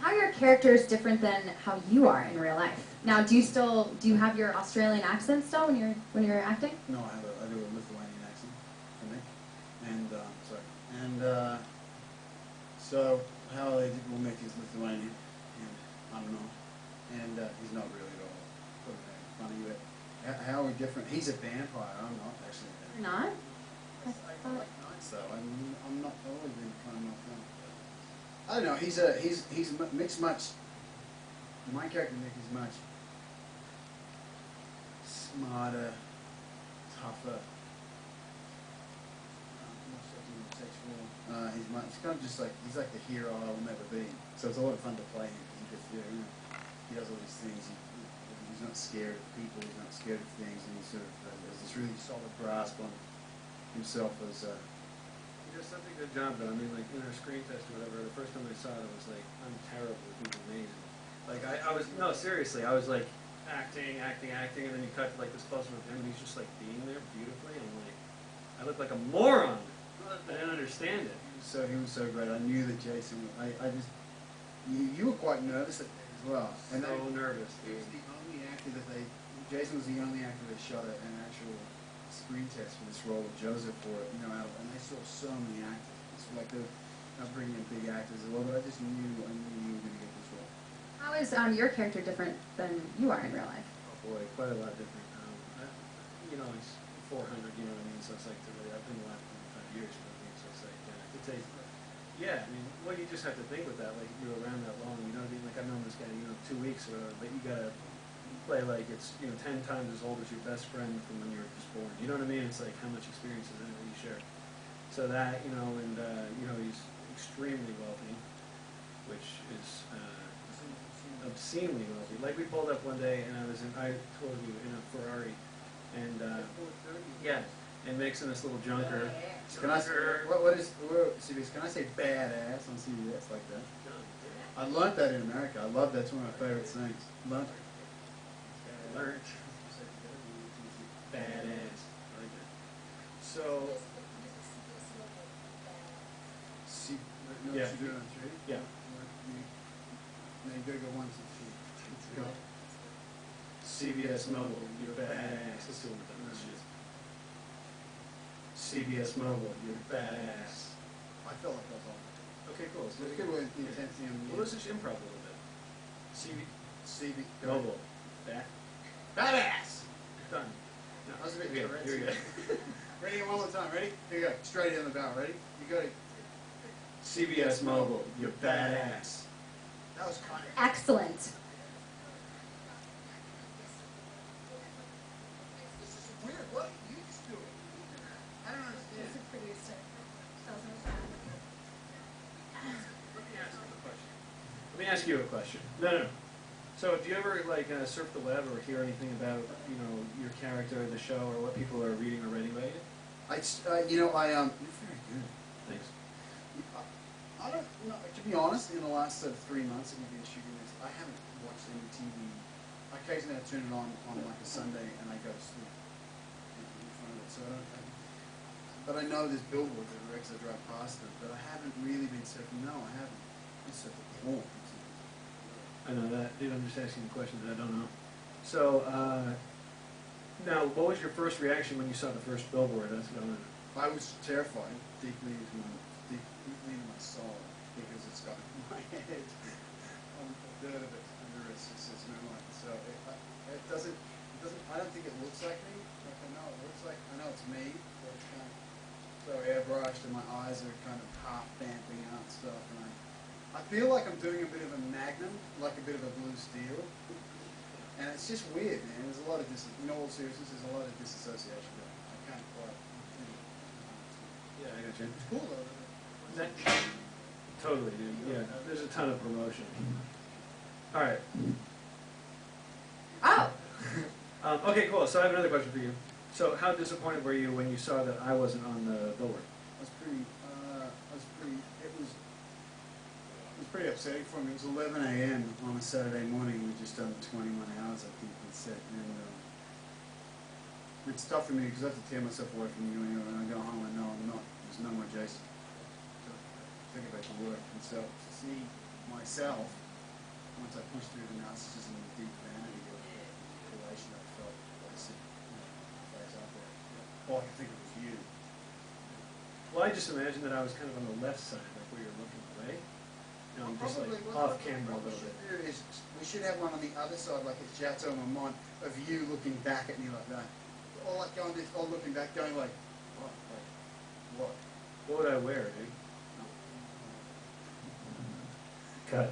How are your characters different than how you are in real life? Now, do you have your Australian accent still when you're acting? No, I do a Lithuanian accent, I think. And sorry. And so how they will make his Lithuanian, and I don't know. And he's not really at all. Put it funny, but how are we different? He's a vampire. I'm not actually a vampire. You're not? I like nights though. I'm not always been kind of my friend. I don't know. He's Mick's much. My character Mick is much smarter, tougher, more sexual. He's kind of just like he's like the hero I will never be. So it's a lot of fun to play him because he gets he does all these things. He's not scared of people. He's not scared of things, and he sort of has this really solid grasp on himself as. He does such a good job though. I mean, like in our screen test or whatever, the first time I saw it, I was like, I'm terrible. He's amazing. Like I was, no, seriously, I was like acting, and then you cut to like this close up of him, and he's just like being there beautifully, and I'm like, I look like a moron. I didn't understand it. He was so great. I knew that Jason. You were quite nervous at as well. And so nervous. He was the only actor that Jason was the only actor that shot an actual screen test for this role of Joseph for it. You know, and they saw so many actors. It's like they're not bringing in big actors as well, but I just knew you were going to get this role. How is your character different than you are in real life? Oh boy, quite a lot different. You know, it's 400. You know what I mean? So it's like I've been alive for 25 years. You know what I mean? So it's like yeah. I mean, well, you just have to think with that. Like you're around that long. You know what I mean? Like I've known this guy, 2 weeks or whatever, but you gotta play like it's 10 times as old as your best friend from when you were just born. You know what I mean? It's like how much experience is in it you share. So that and he's extremely wealthy, which is obscenely wealthy. Like we pulled up one day and I told you in a Ferrari, and yeah, and mixing this little junker. Can I CBS? Can I say badass on CBS like that? I learned that in America. I love that. It's one of my favorite things. Learned. Badass. I like that. So. Yeah. Yeah. Now you gotta go 1, 2, 3. Go. CBS Mobile, you're badass. Let's do it. CBS Mobile, you're badass. I felt like that was all. Okay, cool. So It's good with the intensity and well, let's just improv a little bit. CB Mobile. Badass! Done. No, that was a bit here we go. Ready? One more time. Ready? Here you go. Straight in the bow. Ready? You got it. CBS Mobile, you're badass. That was kind of Excellent. This is weird. What are you just doing? I don't understand. It's a producer. Let me ask you a question. No. So, do you ever surf the web or hear anything about your character, the show, or what people are reading or writing about you? You're very good. Thanks. I don't know. To be honest, in the last 3 months that we've been shooting this, I haven't watched any TV. Occasionally, I turn it on like a Sunday, and I go to sleep in front of it. So but I know there's billboards that regularly drive past them. But I haven't really been surfing. No, I haven't. I surfed porn. I know that. Dude, I'm just asking a question that I don't know. So, now, what was your first reaction when you saw the first billboard? That's what I want to know. I was terrified, deeply into my soul, because it's got my head on a third of it under it. It says Moonlight. So it doesn't. I don't think it looks like me. Like I know it looks like. I know it's me, but it's kind of so airbrushed, and my eyes are kind of half damping out and stuff, and I feel like I'm doing a bit of a Magnum, like a bit of a Blue Steel, and it's just weird, man. There's a lot of in all seriousness, there's a lot of disassociation going on. I can't quite. Yeah, I got you. It's cool though. Totally, dude. Yeah, there's a ton of promotion. All right. Oh. Okay, cool. So I have another question for you. So how disappointed were you when you saw that I wasn't on the billboard? It was pretty upsetting for me. It was 11 a.m. on a Saturday morning. We'd just done 21 hours, I think, on set. And it's tough for me because I have to tear myself away from you anyway. And I go home and know I'm not. There's no more Jason. So I think about the work. And so to see myself once I pushed through the narcissism and the deep vanity of the elation I felt like face out there, all I could think of was you. Well, I just imagined that I was kind of on the left side, like where you're looking away. You know, I'm just like off camera a What we little should bit. do is, we should have one on the other side, like a Chateau Marmont, of you looking back at me like that. All like going this, all looking back, going like, what? Like, what? What would I wear, dude? Cut.